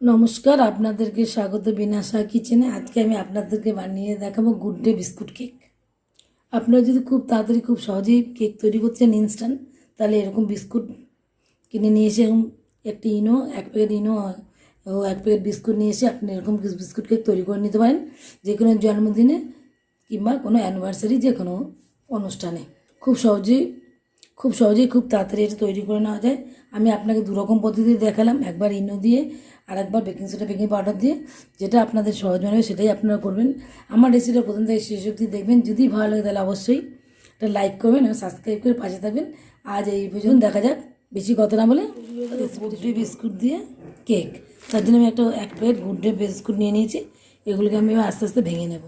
নমস্কার, আপনাদেরকে স্বাগত বিনাশা কিচেনে। আজকে আমি আপনাদেরকে বানিয়ে দেখাবো গুড ডে বিস্কুট কেক। আপনারা যদি খুব তাড়াতাড়ি খুব সহজেই কেক তৈরি করতে চান ইনস্ট্যান্ট, তাহলে এরকম বিস্কুট কিনে নিয়ে এসে এরকম একটি এক প্যাকেট ও এক প্যাকেট বিস্কুট নিয়ে এসে আপনি এরকম বিস্কুট কেক তৈরি করে নিতে পারেন, যে কোনো জন্মদিনে কিংবা কোনো অ্যানিভার্সারি, যে কোনো অনুষ্ঠানে খুব সহজেই খুব তাড়াতাড়ি এটা তৈরি করে নেওয়া যায়। আমি আপনাকে দুরকম পদ্ধতিতে দেখালাম, একবার ইনো দিয়ে আর একবার বেকিং সোডা বেকিং পাউডার দিয়ে। যেটা আপনাদের সহজ মনে হবে সেটাই আপনারা করবেন। আমার রেসিপিটা প্রথম থেকে শেষ অবধি দেখবেন। যদি ভালো লাগে তাহলে অবশ্যই একটা লাইক করবেন এবং সাবস্ক্রাইব করে পাশে থাকবেন। আজ এই পর্যন্ত, দেখা যাক। বেশি কথা না বলে গুড ডে বিস্কুট দিয়ে কেক। তার জন্য আমি এক প্লেট গুড ডে বিস্কুট নিয়ে নিয়েছি। এগুলোকে আমি আস্তে আস্তে ভেঙে নেব।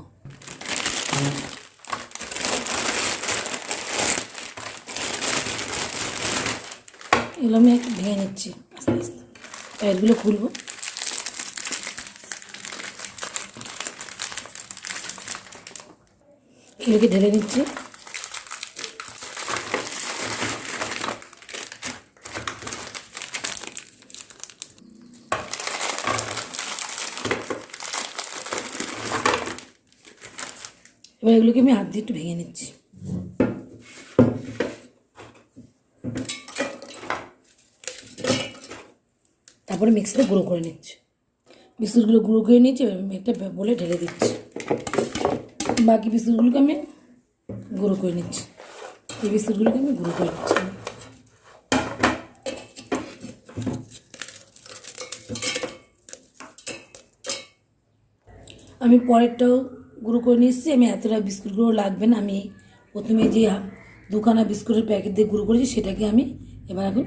এগুলো আমি একটু ভেঙে নিচ্ছি আস্তে আস্তে। প্যাকেটগুলো খুলবো। এগুলোকে ঢেলে নিচ্ছি। এবার এগুলোকে আমি হাত দিয়ে একটু ভেঙে নিচ্ছি। তারপরে মিক্সিতে গুঁড়ো করে নিচ্ছি। বিস্কুটগুলো গুঁড়ো করে নিচ্ছি। এবার আমি একটা বলে ঢেলে দিচ্ছি। বাকি বিস্কুটগুলোকে আমি গুঁড়ো করে নিচ্ছি। এই বিস্কুটগুলোকে আমি গুঁড়ো করে নিচ্ছি। আমি পরেরটাও গুঁড়ো করে নিচ্ছি। আমি এতটা বিস্কুটগুলো লাগবে না। আমি প্রথমে যে দুখানা বিস্কুটের প্যাকেট দিয়ে গুঁড়ো করেছি সেটাকে আমি এবার এখন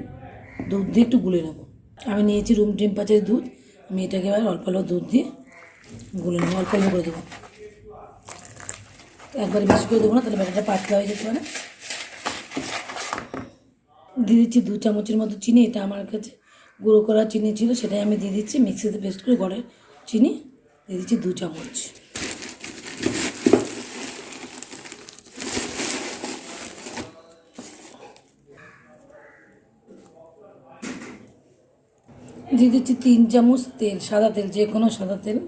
দুধ দিয়ে একটু গুলে নেব। আমি নিয়েছি রুম টেম্পারেচারের দুধ। আমি এটাকে এবার অল্প অল্প দুধ দিয়ে গুলে নেবো। অল্প অল্প করে দেবো, একবারে বেশি করে দেবো না, তাহলে ব্যাটারটা পাতলা হয়ে যেতে পারে। দিয়ে দিচ্ছি 2 চামচের মতো চিনি। এটা আমার কাছে গুঁড়ো করা চিনি ছিল, সেটাই আমি দিয়ে দিচ্ছি। মিক্সিতে পেস্ট করে ঘরের চিনি দিয়ে দিচ্ছি 2 চামচ। দিয়ে দিচ্ছি 3 চামচ তেল, সাদা তেল, যে কোনো সাদা তেল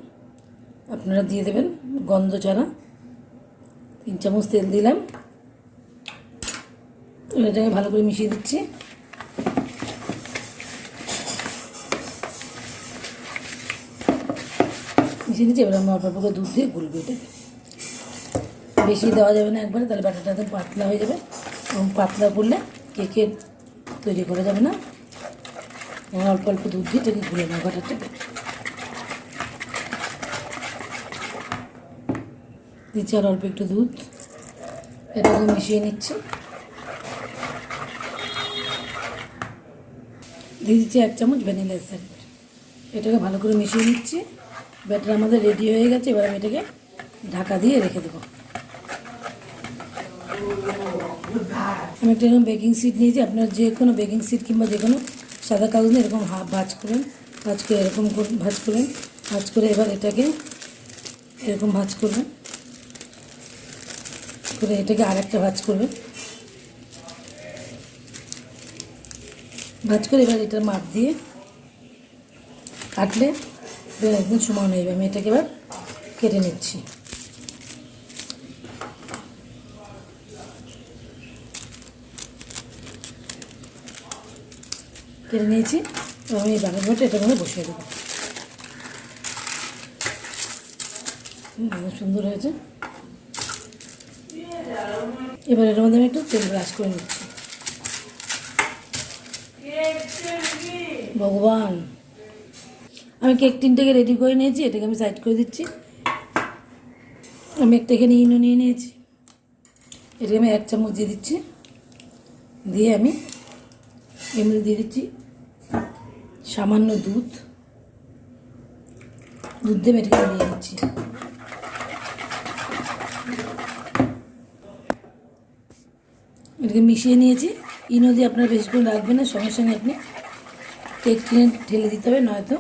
আপনারা দিয়ে দেবেন, গন্ধ ছাড়া। 3 চামচ তেল দিলাম। এটাকে ভালো করে মিশিয়ে দিচ্ছি। এবার আমি অল্প অল্প করে দুধ দিয়ে গুলবো। এটাকে বেশি দেওয়া যাবে না একবারে, তাহলে ব্যাটারটা একদম পাতলা হয়ে যাবে, এবং পাতলা করলে কেকের তৈরি করা যাবে না। অল্প অল্প দুধ দিয়ে এটাকে গুলে নেবো ব্যাটারটাকে। দিচ্ছি আর অল্প একটু দুধ। এটাকে মিশিয়ে নিচ্ছি। দিয়ে দিচ্ছি 1 চামচ ভ্যানিলা এসেন্স। এটাকে ভালো করে মিশিয়ে নিচ্ছি। ব্যাটার আমাদের রেডি হয়ে গেছে। এবার আমি এটাকে ঢাকা দিয়ে রেখে দেবো। আমি একটা এরকম বেকিং শিট নিয়েছি। আপনার যে কোনো বেকিং শিট কিংবা যে কোনো সাদা কাগজ নিয়ে এরকম ভাঁজ করবেন। ভাঁজ করে এরকম ভাঁজ করবেন। ভাঁজ করে এবার এটাকে এরকম ভাঁজ করবেন করে এটাকে আরেকটা ভাঁজ করবেন। ভাঁজ করে এবার এটার মাপ দিয়ে কাটলে একদম সমান হয়ে যাবে। আমি এটাকে এবার কেটে নিচ্ছি। কেটে নিয়েছি। তো আমি এই বাগান ঘরটা এটা করে বসিয়ে দেবো। সুন্দর হয়েছে। এবার এটার মধ্যে আমি একটু তেল ব্রাশ করে নিচ্ছি। ভগবান, আমি কেক টিনটাকে রেডি করে নিয়েছি। এটাকে আমি সাইড করে দিচ্ছি। আমি একটা এখানে ইনো নিয়ে নিয়েছি। এটাকে আমি 1 চামচ দিয়ে দিচ্ছি। দিয়ে আমি এমনি দিয়ে দিচ্ছি সামান্য দুধ দিয়ে এটাকে নিয়ে নিচ্ছি। এটাকে মিশিয়ে নিয়েছি। ইনো দিয়ে আপনারা বেশিক্ষণ রাখবেন না, সঙ্গে সঙ্গে আপনি কেক টিনে ঢেলে দিতে হবে, নয়তো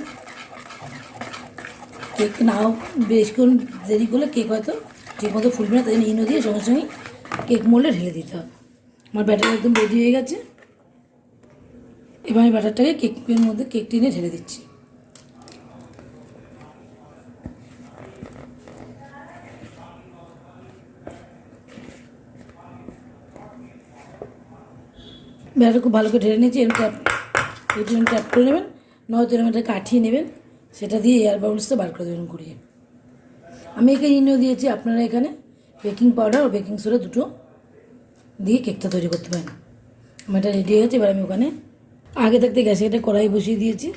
কেক নাও বেশিক্ষণ দেরি করলে কেক হয়তো ঠিকমতো ফুলবে না। তাই জন্য ইনো দিয়ে সঙ্গে সঙ্গে কেক মোল্ডে ঢেলে দিতে হবে। আমার ব্যাটার একদম রেডি হয়ে গেছে। এবার আমি ব্যাটারটাকে কেকের মধ্যে কেক টিনে ঢেলে দিচ্ছি। ব্যাটার খুব ভালো করে ঢেলে নিয়েছি। এরকম ট্যাপ করে নেবেন, নয়তো এরকম একটা কাঠিয়ে নেবেন, সেটা দিয়ে এয়ার বাবলসটা বার করে দেবেন ঘুরিয়ে। আমি এখানে ইনো দিয়েছি, আপনারা এখানে বেকিং পাউডার ও বেকিং সোডা দুটো দিয়ে কেকটা তৈরি করতে পারেন। আমার এটা রেডি হয়ে গেছে। এবার আমি ওখানে আগে থাকতে গ্যাসে একটা কড়াই বসিয়ে দিয়েছি,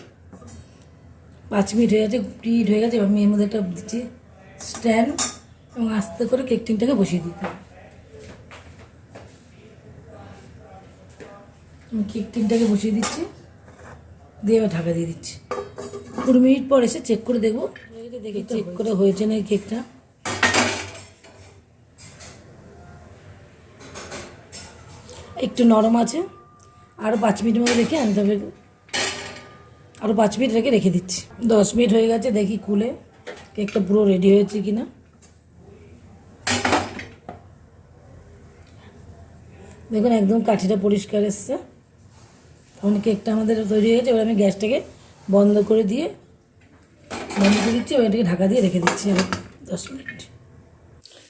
5 মিনিট হয়ে গেছে, হিট হয়ে গেছে। এবার আমি এর মধ্যে একটা দিচ্ছি স্ট্যান্ড এবং আস্তে করে কেক টিনটাকে বসিয়ে দিতে হবে। আমি কেক টিনটাকে বসিয়ে দিচ্ছি, দিয়ে এবার ঢাকা দিয়ে দিচ্ছি। 20 মিনিট পর এসে চেক করে দেখবো, দেখে চেক করে হয়েছে না কেকটা। একটু নরম আছে, আরও 5 মিনিটের মধ্যে রেখে আনতে হবে। আরও 5 মিনিট রেখে দিচ্ছি। 10 মিনিট হয়ে গেছে, দেখি খুলে কেকটা পুরো রেডি হয়েছে কিনা। দেখুন একদম কাঠিটা পরিষ্কার এসছে। তখন কেকটা আমাদের তৈরি হয়ে গেছে। এবার আমি গ্যাসটাকে বন্ধ করে দিচ্ছি। এবার এটাকে ঢাকা দিয়ে রেখে দিচ্ছি 10 মিনিট।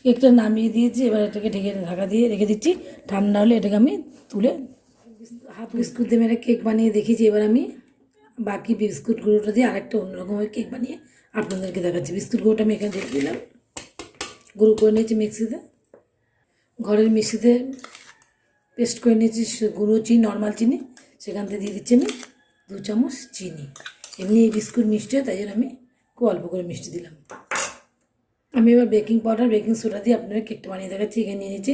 কেকটা নামিয়ে দিয়েছি, এবার এটাকে ঢাকা দিয়ে রেখে দিচ্ছি। ঠান্ডা হলে এটাকে আমি তুলে হাফ বিস্কুট দিয়ে একটা কেক বানিয়ে দেখিয়েছি। এবার আমি বাকি বিস্কুট গুঁড়োটা দিয়ে আরেকটা অন্যরকমের কেক বানিয়ে আপনাদেরকে দেখাচ্ছি। বিস্কুট গুঁড়োটা আমি এখানে দিয়ে দিলাম, গুঁড়ো করে নিয়েছি মিক্সিতে, ঘরের মিক্সিতে পেস্ট করে নিয়েছি গুঁড়ো চিনি, নর্মাল চিনি, সেখান থেকে দিয়ে দিচ্ছি আমি 2 চামচ চিনি। এমনি এই বিস্কুট মিষ্টি হয়, তাই জন্য আমি খুব অল্প করে মিষ্টি দিলাম। আমি এবার বেকিং পাউডার বেকিং সোডা দিয়ে আপনারা কেকটা বানিয়ে দেখাচ্ছি। এখানে নিয়ে নিয়েছি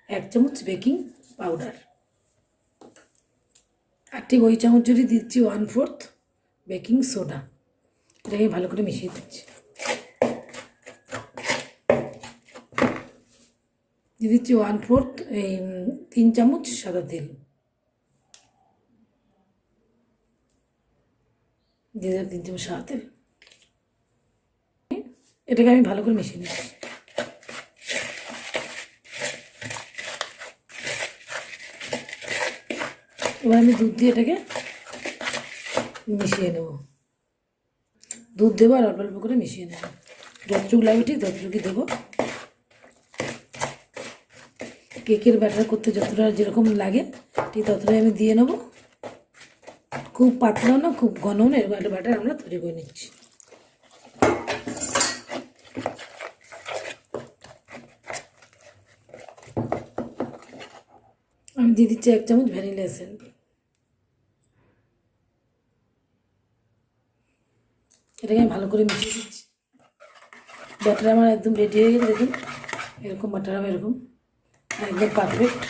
1 চামচ বেকিং পাউডার, আর ঠিক ওই চামচ যদি দিচ্ছি 1/4 বেকিং সোডা। এটাকে ভালো করে মিশিয়ে দিচ্ছি। দিয়ে দিচ্ছি 1/4 এই 3 চামচ সাদা তেল, দিয়ে দিলাম 3 চামচ সাদা তেল। এটাকে আমি ভালো করে মিশিয়ে নিচ্ছি। এবার আমি দুধ দিয়ে এটাকে মিশিয়ে নেব। দুধ দেবো আর অল্প অল্প করে মিশিয়ে নেব, যতটুকু লাগবে ঠিক ততটুকুই দেবো। কেকের ব্যাটার করতে যতটা যেরকম লাগে ঠিক ততটাই আমি দিয়ে নেব। খুব পাতলাও না খুব ঘনও না, এরকম একটা ব্যাটার আমরা তৈরি করে নিচ্ছি। আমি দিয়ে দিচ্ছি 1 চামচ ভ্যানিলা এসেন্স। এটাকে আমি ভালো করে মিশিয়ে দিচ্ছি। ব্যাটার আমার একদম রেডি হয়ে গেছে, দেখুন এরকম ব্যাটার হবে, এরকম একদম পারফেক্ট।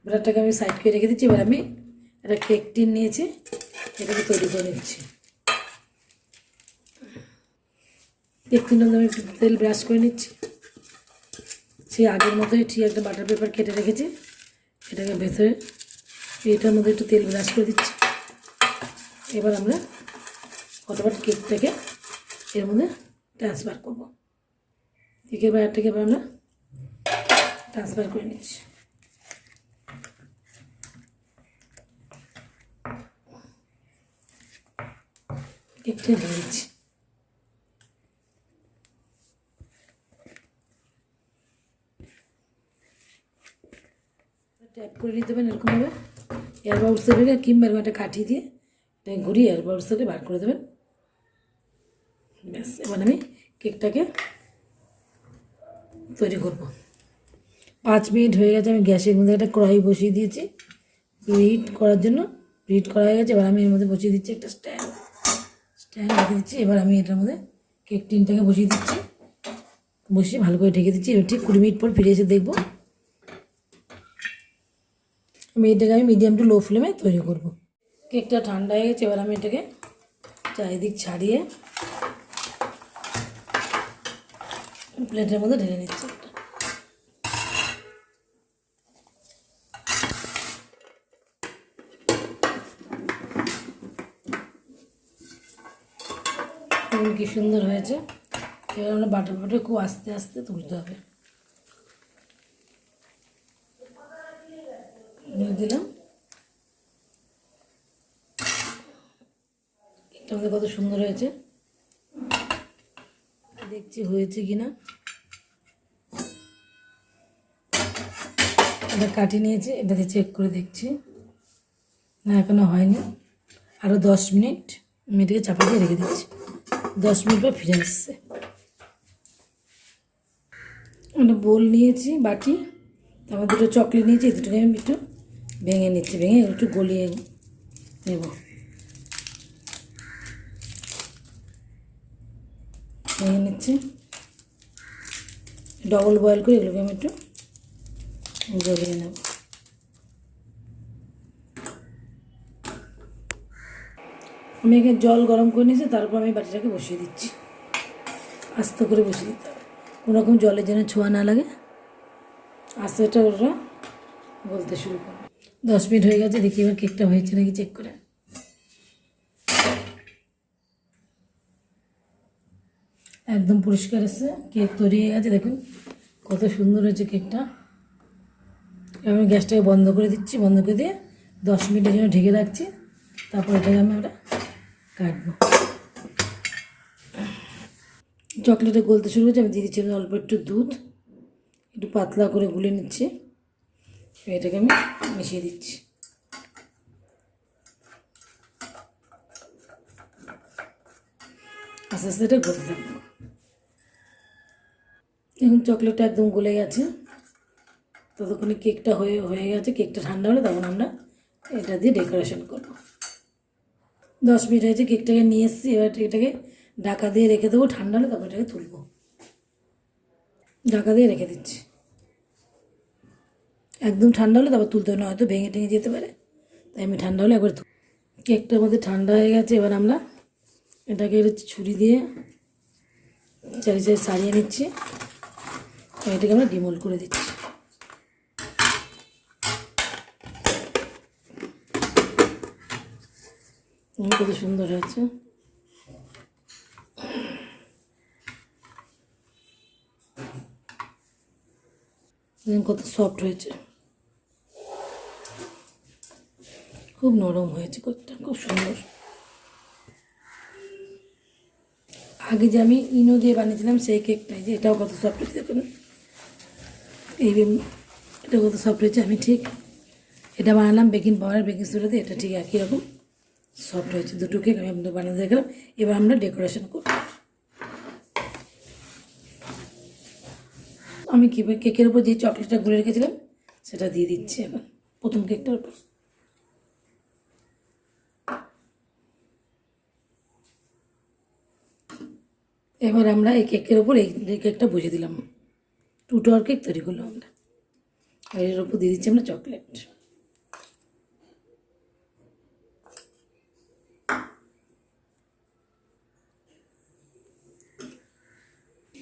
ব্যাটারটাকে আমি সাইড করে রেখে দিচ্ছি। এবার আমি একটা কেক টিন নিয়েছি, এটাকে তৈরি করে নিচ্ছি। কেক টিনের মধ্যে আমি একটু তেল ব্রাশ করে নিচ্ছি। সেই আগের মতোই ঠিক একটা বাটার পেপার কেটে রেখেছি, এটাকে ভেতরে এটার মধ্যে একটু তেল ব্রাশ করে দিচ্ছি। এবার আমরা ফটাফট কেকটাকে এর মধ্যে ট্রান্সফার করবো। কেকের ব্যাটারটাকে এবার আমরা ট্রান্সফার করে নিচ্ছি। কেকটা দিয়ে দিচ্ছি। ট্যাপ করে নিতে পারেন এরকমভাবে, এয়ার বাউলস থেকে কিংবা এরকম একটা কাঠি দিয়ে এটাকে ঘুরিয়ে এয়ার বাউলস থেকে বার করে দেবেন। ব্যাস, এবার আমি কেকটাকে তৈরি করব। 5 মিনিট হয়ে গেছে, আমি গ্যাসের মধ্যে একটা কড়াই বসিয়ে দিয়েছি হিট করার জন্য। হিট করা হয়ে গেছে, এবার আমি এর মধ্যে বসিয়ে দিচ্ছি একটা স্ট্যান্ড রেখে দিচ্ছি। এবার আমি এটার মধ্যে কেক টিনটাকে বসিয়ে দিচ্ছি, বসিয়ে ভালো করে ঢেকে দিচ্ছি। এবার ঠিক 20 মিনিট পর ফিরে এসে দেখবো। এটাকে আমি মিডিয়াম টু লো ফ্লেমে তৈরি করব। কেকটা ঠান্ডা হয়ে গেছে, এবার আমি এটাকে চারিদিক ছাড়িয়ে প্লেটের মধ্যে ঢেলে নিচ্ছি। দেখুন কি সুন্দর হয়েছে। এবার আমরা বাটার পেপারে খুব আস্তে আস্তে তুলতে হবে। দিলাম, কেকটা আমাদের কত সুন্দর হয়েছে, দেখছি হয়েছে কিনা। এটা কাটিয়ে নিয়েছি, এটাতে চেক করে দেখছি। না এখনো হয়নি, আরও 10 মিনিট আমি এটাকে চাপা দিয়ে রেখে দিচ্ছি। 10 মিনিট পর ফিরে আসছে। একটা বোল নিয়েছি, বাটি, তারপর দুটো চকলেট নিয়েছি, এই দুটোকে আমি একটু ভেঙে নিচ্ছি, ভেঙে একটু গলিয়ে নেব। ভেঙে নিচ্ছি, ডবল বয়েল করে এগুলোকে আমি একটু গলিয়ে নেব। আমি এখানে জল গরম করে নিয়েছি, তারপর আমি বাটিটাকে বসিয়ে দিচ্ছি। আস্তে করে বসিয়ে দিতে হবে, কোনোরকম জলের যেন ছোঁয়া না লাগে। আস্তেটা ওরা বলতে শুরু করবে। 10 মিনিট হয়ে গেছে, দেখি এবার কেকটা হয়েছে নাকি চেক করে। একদম পরিষ্কার এসছে, কেক তৈরি হয়ে গেছে। দেখুন কত সুন্দর হয়েছে কেকটা। আমি গ্যাসটাকে বন্ধ করে দিচ্ছি, বন্ধ করে দিয়ে 10 মিনিটের জন্য ঢেকে রাখছি। তারপর এটাকে আমরা কাটবো। চকলেটে গলতে শুরু করছে, আমি দিয়ে দিচ্ছি অল্প একটু দুধ, একটু পাতলা করে গুলে নিচ্ছি। এটাকে আমি মিশিয়ে দিচ্ছি। আস্তে আস্তে এটা গলতে থাকবো। এখন চকলেটটা একদম গলে গেছে, ততক্ষণে কেকটা হয়ে গেছে। কেকটা ঠান্ডা হলে তখন আমরা এটা দিয়ে ডেকোরেশন করব। 10 মিনিট হয়েছে, কেকটাকে নিয়ে এসেছি। এবার এটাকে ঢাকা দিয়ে রেখে দেবো, ঠান্ডা হলে তারপর এটাকে তুলবো। ঢাকা দিয়ে রেখে দিচ্ছি, একদম ঠান্ডা হলে তারপর তুলতে হবে, না হয়তো ভেঙে টেঙে যেতে পারে, তাই আমি ঠান্ডা হলে একবার কেকটা আমাদের ঠান্ডা হয়ে গেছে। এবার আমরা এটাকে ছুরি দিয়ে চারি চারি সারিয়ে নিচ্ছি, এটাকে আমরা ডিমোল্ড করে দিচ্ছি। কত সুন্দর হয়েছে, কত সফট হয়েছে, খুব নরম হয়েছে কেকটা, খুব সুন্দর। আগে যে আমি ইনো দিয়ে বানিয়েছিলাম সেই কেকটাই, যে এটাও কত সফট হয়েছে দেখুন। এটা কত সফট হয়েছে। আমি ঠিক এটা বানালাম বেকিং পাউডার বেকিং সোডা দিয়ে, এটা ঠিক একই রকম সফট হয়েছে। দুটো কেক আমি আপনাদের বানিয়ে দেখলাম। এবার আমরা ডেকোরেশন করব। আমি কেকের উপর যে চকলেটটা গুলে রেখেছিলাম সেটা দিয়ে দিচ্ছি এখন প্রথম কেকটার উপর। এবার আমরা এই কেকের ওপর এই কেকটা বুঝে দিলাম, 2 টাওয়ার কেক তৈরি করলাম আমরা। আর এর ওপর দিয়ে দিচ্ছি আমরা চকলেট।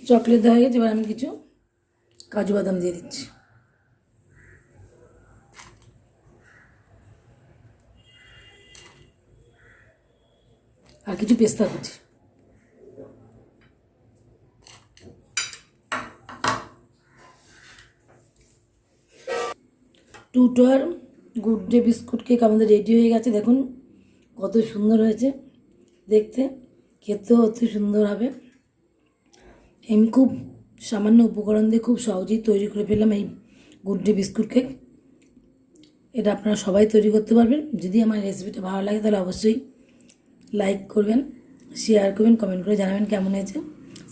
চকলেট দেওয়া হয়ে গেছে, এবার আমি কিছু কাজু বাদাম দিয়ে দিচ্ছি, আর কিছু পেস্তা কুচি। Two tower Good Day biscuit cake আমাদের রেডি হয়ে গেছে। দেখুন কত সুন্দর হয়েছে দেখতে, খেতেও অতি সুন্দর হবে। আমি খুব সামান্য উপকরণ দিয়ে খুব সহজেই তৈরি করে ফেললাম এই গুড ডে বিস্কুট কেক। এটা আপনারা সবাই তৈরি করতে পারবেন। যদি আমার রেসিপিটা ভালো লাগে তাহলে অবশ্যই লাইক করবেন, শেয়ার করবেন, কমেন্ট করে জানাবেন কেমন হয়েছে।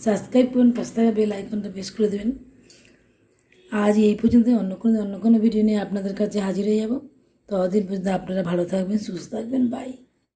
সাবস্ক্রাইব করবেন, পাশে থাকা বেল আইকনটা প্রেস করে দেবেন। আজ এই পর্যন্ত, অন্য কোনো ভিডিও নিয়ে আপনাদের কাছে হাজির হয়ে যাব। ততদিন পর্যন্ত আপনারা ভালো থাকবেন, সুস্থ থাকবেন। বাই।